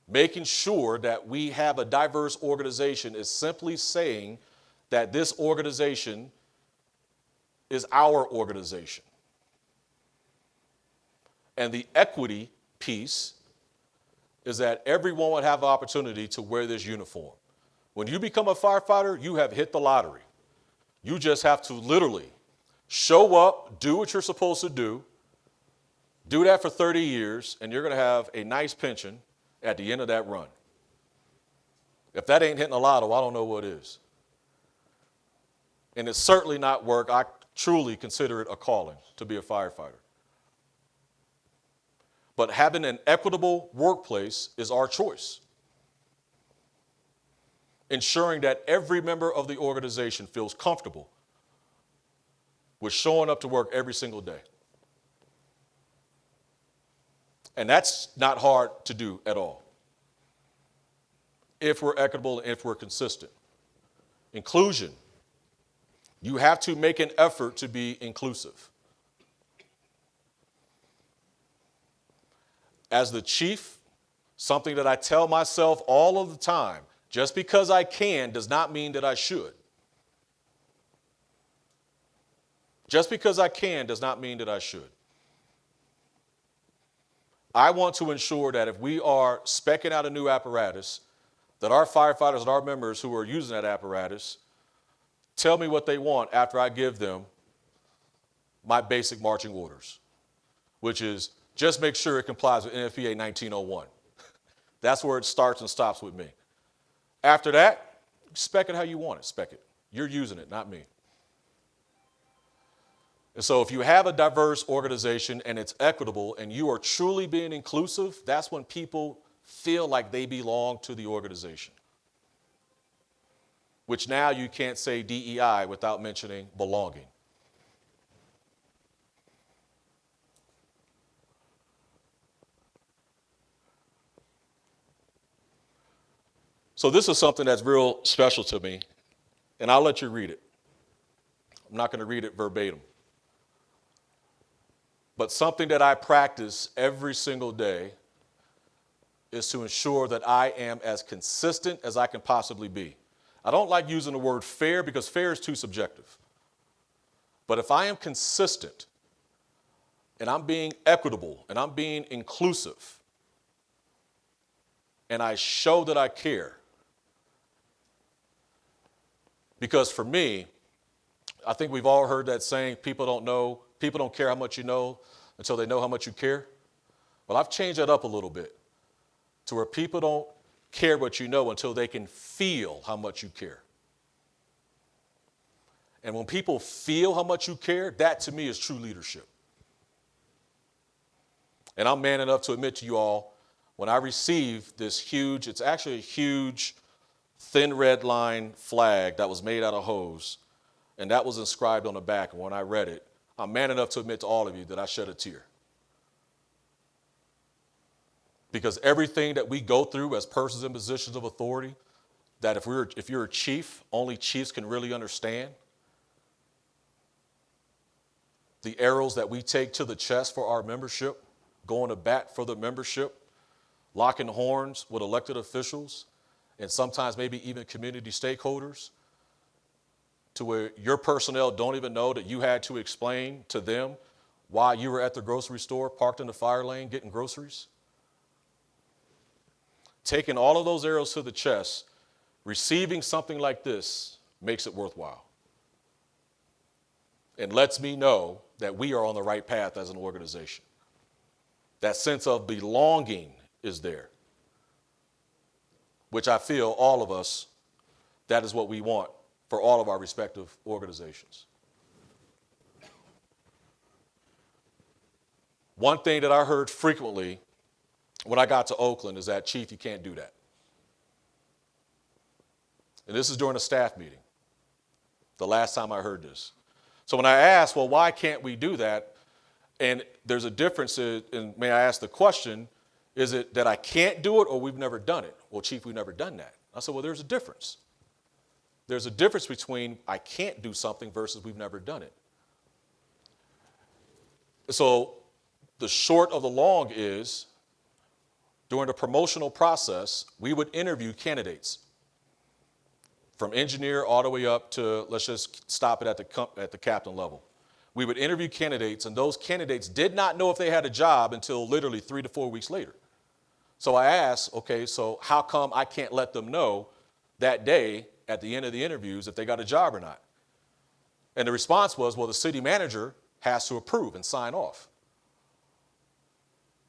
Making sure that we have a diverse organization is simply saying that this organization is our organization. And the equity piece is that everyone would have the opportunity to wear this uniform. When you become a firefighter, you have hit the lottery. You just have to literally show up, do what you're supposed to do that for 30 years, and you're going to have a nice pension at the end of that run. If that ain't hitting a lotto, I don't know what is. And it's certainly not work. I truly consider it a calling to be a firefighter. But having an equitable workplace is our choice. Ensuring that every member of the organization feels comfortable with showing up to work every single day. And that's not hard to do at all. If we're equitable and if we're consistent. Inclusion. You have to make an effort to be inclusive. as the chief, something that I tell myself all of the time, just because I can does not mean that I should. Just because I can does not mean that I should. I want to ensure that if we are speccing out a new apparatus, that our firefighters and our members who are using that apparatus tell me what they want after I give them my basic marching orders, which is just make sure it complies with NFPA 1901. That's where it starts and stops with me. After that, spec it how you want it, spec it. You're using it, not me. And so if you have a diverse organization and it's equitable and you are truly being inclusive, that's when people feel like they belong to the organization. Which now you can't say DEI without mentioning belonging. So this is something that's real special to me, and I'll let you read it. I'm not going to read it verbatim. But something that I practice every single day is to ensure that I am as consistent as I can possibly be. I don't like using the word fair because fair is too subjective. But if I am consistent and I'm being equitable and I'm being inclusive and I show that I care, because for me, I think we've all heard that saying, people don't care how much you know until they know how much you care. Well, I've changed that up a little bit to where people don't care what you know until they can feel how much you care. And when people feel how much you care, that to me is true leadership. And I'm man enough to admit to you all, when I received this huge, it's actually a huge thin red line flag that was made out of hose, and that was inscribed on the back. And when I read it, I'm man enough to admit to all of you that I shed a tear. Because everything that we go through as persons in positions of authority, that if you're a chief, only chiefs can really understand. The arrows that we take to the chest for our membership, going to bat for the membership, locking horns with elected officials, and sometimes maybe even community stakeholders, to where your personnel don't even know that you had to explain to them why you were at the grocery store, parked in the fire lane, getting groceries. Taking all of those arrows to the chest, receiving something like this makes it worthwhile. And lets me know that we are on the right path as an organization. That sense of belonging is there, which I feel all of us, that is what we want for all of our respective organizations. One thing that I heard frequently when I got to Oakland is that, Chief, you can't do that. And this is during a staff meeting, the last time I heard this. So when I asked, well, why can't we do that? And there's a difference, and may I ask the question, is it that I can't do it or we've never done it? Well, Chief, we've never done that. I said, well, there's a difference. There's a difference between I can't do something versus we've never done it. So the short of the long is, during the promotional process, we would interview candidates from engineer all the way up to, let's just stop it at the captain level. We would interview candidates, and those candidates did not know if they had a job until literally 3 to 4 weeks later. So I asked, okay, so how come I can't let them know that day at the end of the interviews if they got a job or not? And the response was, well, the city manager has to approve and sign off.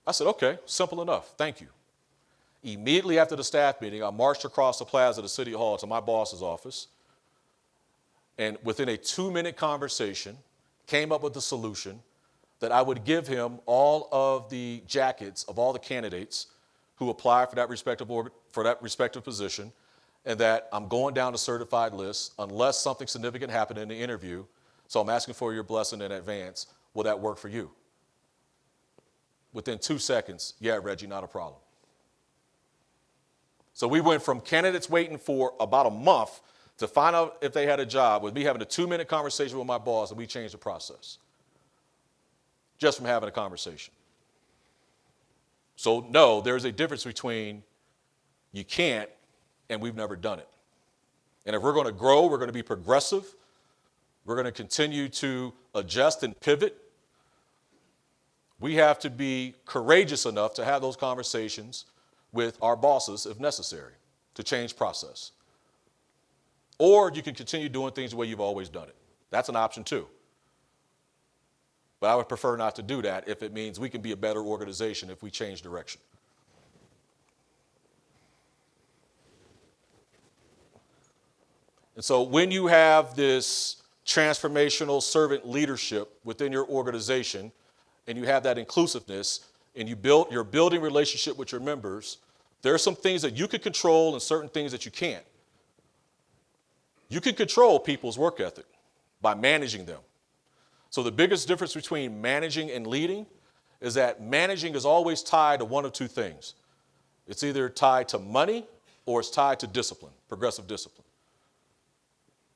I said, okay, simple enough, thank you. Immediately after the staff meeting, I marched across the plaza of the city hall to my boss's office, and within a 2-minute conversation, came up with a solution that I would give him all of the jackets of all the candidates who apply for that respective position, and that I'm going down the certified list unless something significant happened in the interview. So I'm asking for your blessing in advance. Will that work for you? Within 2 seconds, yeah, Reggie, not a problem. So we went from candidates waiting for about a month to find out if they had a job with me having a 2-minute conversation with my boss, and we changed the process just from having a conversation. So no, there's a difference between you can't and we've never done it. And if we're going to grow, we're going to be progressive. We're going to continue to adjust and pivot. We have to be courageous enough to have those conversations with our bosses if necessary to change process. Or you can continue doing things the way you've always done it. That's an option too. But I would prefer not to do that if it means we can be a better organization if we change direction. And so when you have this transformational servant leadership within your organization, and you have that inclusiveness, and you're building relationship with your members, there are some things that you can control and certain things that you can't. You can control people's work ethic by managing them. So the biggest difference between managing and leading is that managing is always tied to one of two things. It's either tied to money or it's tied to discipline, progressive discipline.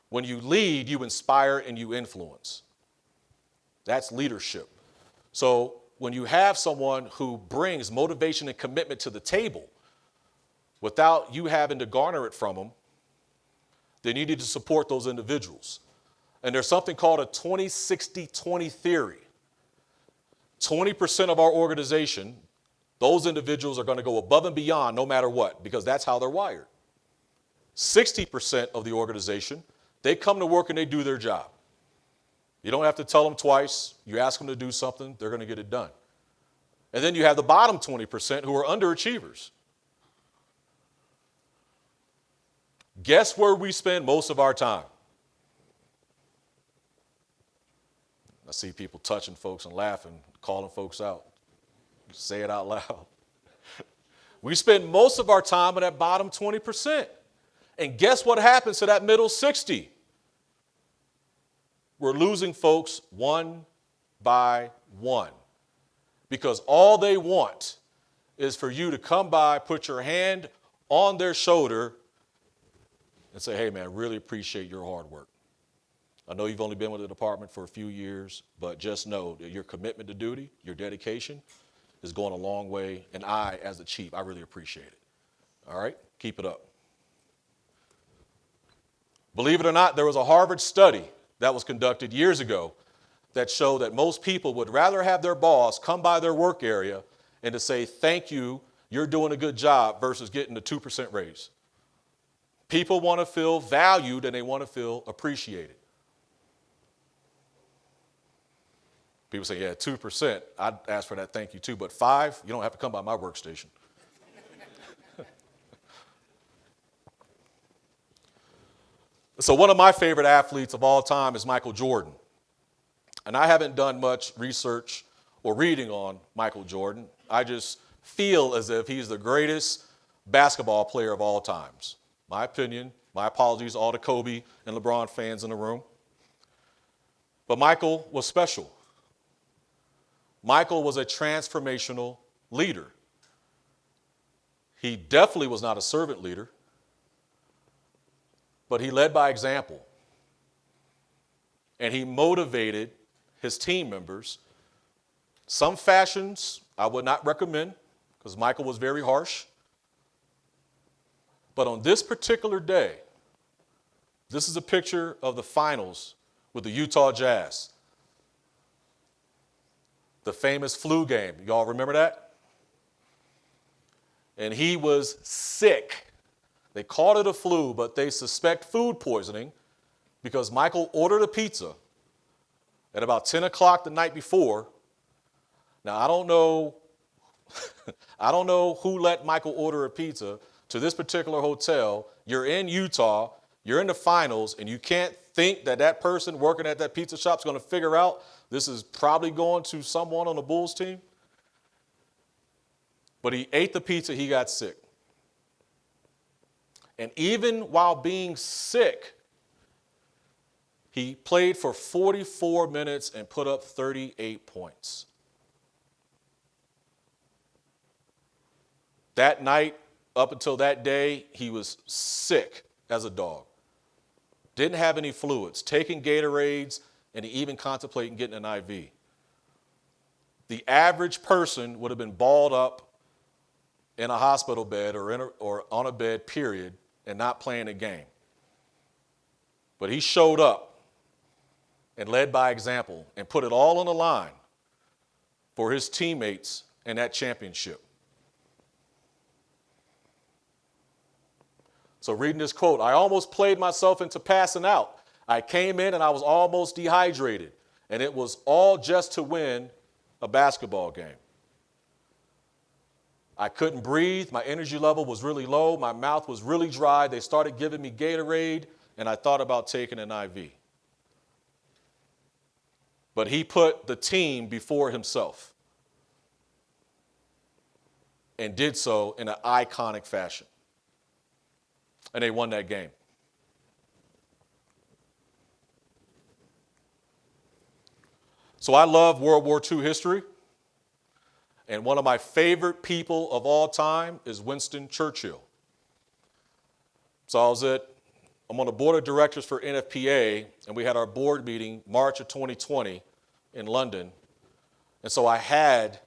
When you lead, you inspire and you influence. That's leadership. So when you have someone who brings motivation and commitment to the table without you having to garner it from them, then you need to support those individuals. And there's something called a 20-60-20 theory. 20% of our organization, those individuals are going to go above and beyond no matter what, because that's how they're wired. 60% of the organization, they come to work and they do their job. You don't have to tell them twice. You ask them to do something, they're going to get it done. And then you have the bottom 20% who are underachievers. Guess where we spend most of our time? I see people touching folks and laughing, calling folks out. Say it out loud. We spend most of our time in that bottom 20%. And guess what happens to that middle 60? We're losing folks one by one. Because all they want is for you to come by, put your hand on their shoulder, and say, hey, man, really appreciate your hard work. I know you've only been with the department for a few years, but just know that your commitment to duty, your dedication, is going a long way. And I, as the chief, I really appreciate it. All right? Keep it up. Believe it or not, there was a Harvard study that was conducted years ago that showed that most people would rather have their boss come by their work area and to say, thank you, you're doing a good job, versus getting a 2% raise. People want to feel valued and they want to feel appreciated. People say, yeah, 2%, I'd ask for that thank you too, but 5%, you don't have to come by my workstation. So one of my favorite athletes of all time is Michael Jordan. And I haven't done much research or reading on Michael Jordan. I just feel as if he's the greatest basketball player of all times. My opinion, my apologies to all the Kobe and LeBron fans in the room. But Michael was special. Michael was a transformational leader. He definitely was not a servant leader, but he led by example. And he motivated his team members. Some fashions I would not recommend because Michael was very harsh. But on this particular day, this is a picture of the finals with the Utah Jazz. The famous flu game. Y'all remember that? And he was sick. They called it a flu, but they suspect food poisoning because Michael ordered a pizza at about 10 o'clock the night before. Now, I don't know who let Michael order a pizza to this particular hotel. You're in Utah, you're in the finals, and you can't think that that person working at that pizza shop is going to figure out this is probably going to someone on the Bulls team. But he ate the pizza, he got sick. And even while being sick, he played for 44 minutes and put up 38 points. That night, up until that day, he was sick as a dog. Didn't have any fluids, taking Gatorades, and he even contemplating getting an IV. The average person would have been balled up in a hospital bed or on a bed, period, and not playing a game. But he showed up and led by example and put it all on the line for his teammates in that championship. So reading this quote, I almost played myself into passing out. I came in and I was almost dehydrated, and it was all just to win a basketball game. I couldn't breathe. My energy level was really low. My mouth was really dry. They started giving me Gatorade, and I thought about taking an IV. But he put the team before himself and did so in an iconic fashion. And they won that game. So I love World War II history. And one of my favorite people of all time is Winston Churchill. So I'm on the board of directors for NFPA, and we had our board meeting March of 2020 in London. And so I had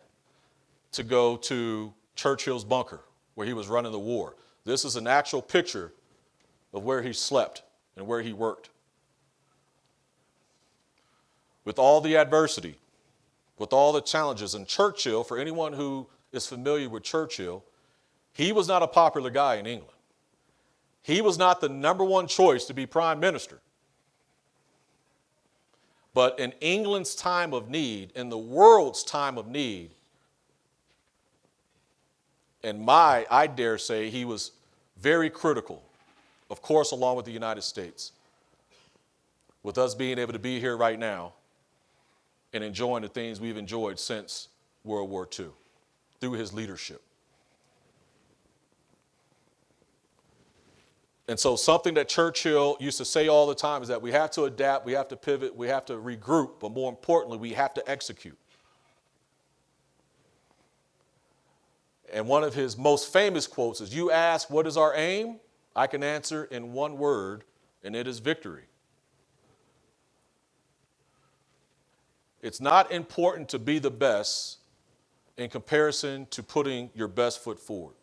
to go to Churchill's bunker where he was running the war. This is an actual picture of where he slept and where he worked. With all the adversity, with all the challenges, and Churchill, for anyone who is familiar with Churchill, he was not a popular guy in England. He was not the number one choice to be prime minister. But in England's time of need, in the world's time of need, and I dare say he was very critical, of course, along with the United States, with us being able to be here right now and enjoying the things we've enjoyed since World War II through his leadership. And so something that Churchill used to say all the time is that we have to adapt, we have to pivot, we have to regroup, but more importantly, we have to execute. And one of his most famous quotes is, you ask, what is our aim? I can answer in one word, and it is victory. It's not important to be the best in comparison to putting your best foot forward.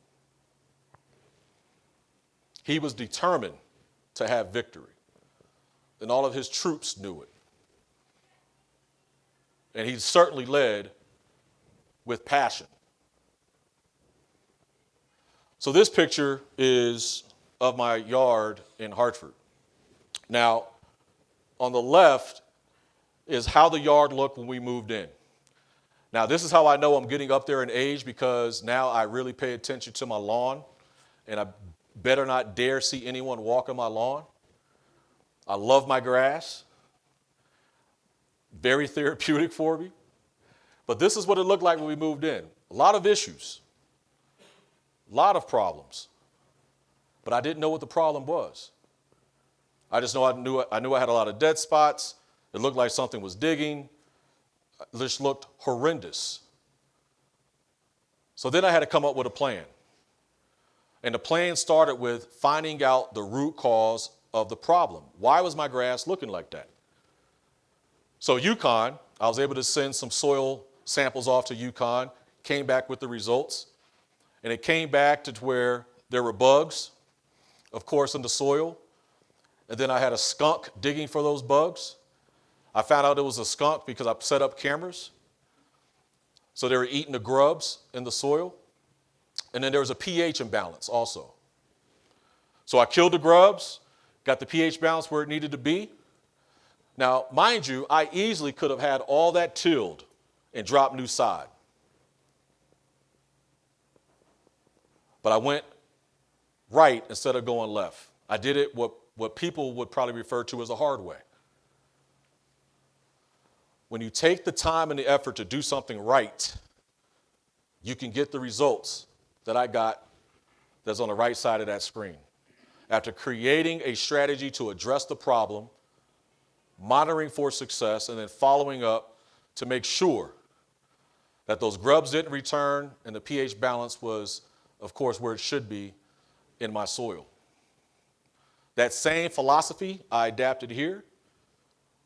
He was determined to have victory, and all of his troops knew it. And he certainly led with passion. So this picture is of my yard in Hartford. Now, on the left is how the yard looked when we moved in. Now, this is how I know I'm getting up there in age, because now I really pay attention to my lawn, and I better not dare see anyone walk on my lawn. I love my grass. Very therapeutic for me. But this is what it looked like when we moved in. A lot of issues. A lot of problems. But I didn't know what the problem was. I just knew I had a lot of dead spots. It looked like something was digging. It just looked horrendous. So then I had to come up with a plan. And the plan started with finding out the root cause of the problem. Why was my grass looking like that? So UConn, I was able to send some soil samples off to UConn, came back with the results. And it came back to where there were bugs, of course, in the soil. And then I had a skunk digging for those bugs. I found out it was a skunk because I set up cameras. So they were eating the grubs in the soil. And then there was a pH imbalance also. So I killed the grubs, got the pH balance where it needed to be. Now, mind you, I easily could have had all that tilled and dropped new sod. But I went right instead of going left. I did it what people would probably refer to as a hard way. When you take the time and the effort to do something right, you can get the results that I got that's on the right side of that screen. After creating a strategy to address the problem, monitoring for success, and then following up to make sure that those grubs didn't return and the pH balance was, of course, where it should be in my soil. That same philosophy I adapted here,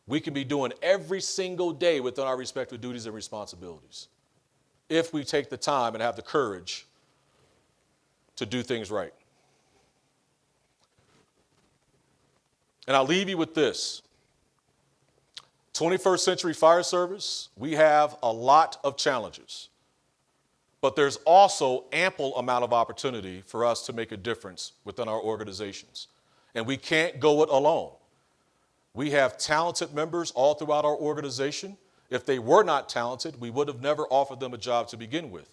we can be doing every single day within our respective duties and responsibilities if we take the time and have the courage to do things right. And I'll leave you with this. 21st century fire service, we have a lot of challenges, but there's also ample amount of opportunity for us to make a difference within our organizations. And we can't go it alone. We have talented members all throughout our organization. If they were not talented, we would have never offered them a job to begin with.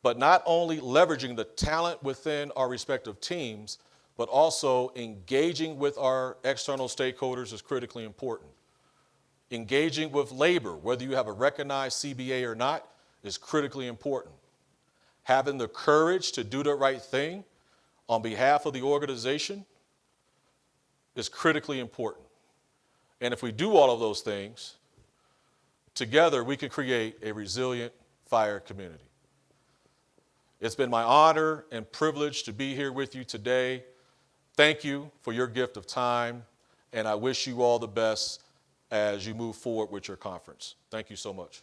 But not only leveraging the talent within our respective teams, but also engaging with our external stakeholders is critically important. Engaging with labor, whether you have a recognized CBA or not, is critically important. Having the courage to do the right thing on behalf of the organization is critically important. And if we do all of those things, together we can create a resilient fire community. It's been my honor and privilege to be here with you today. Thank you for your gift of time, and I wish you all the best as you move forward with your conference. Thank you so much.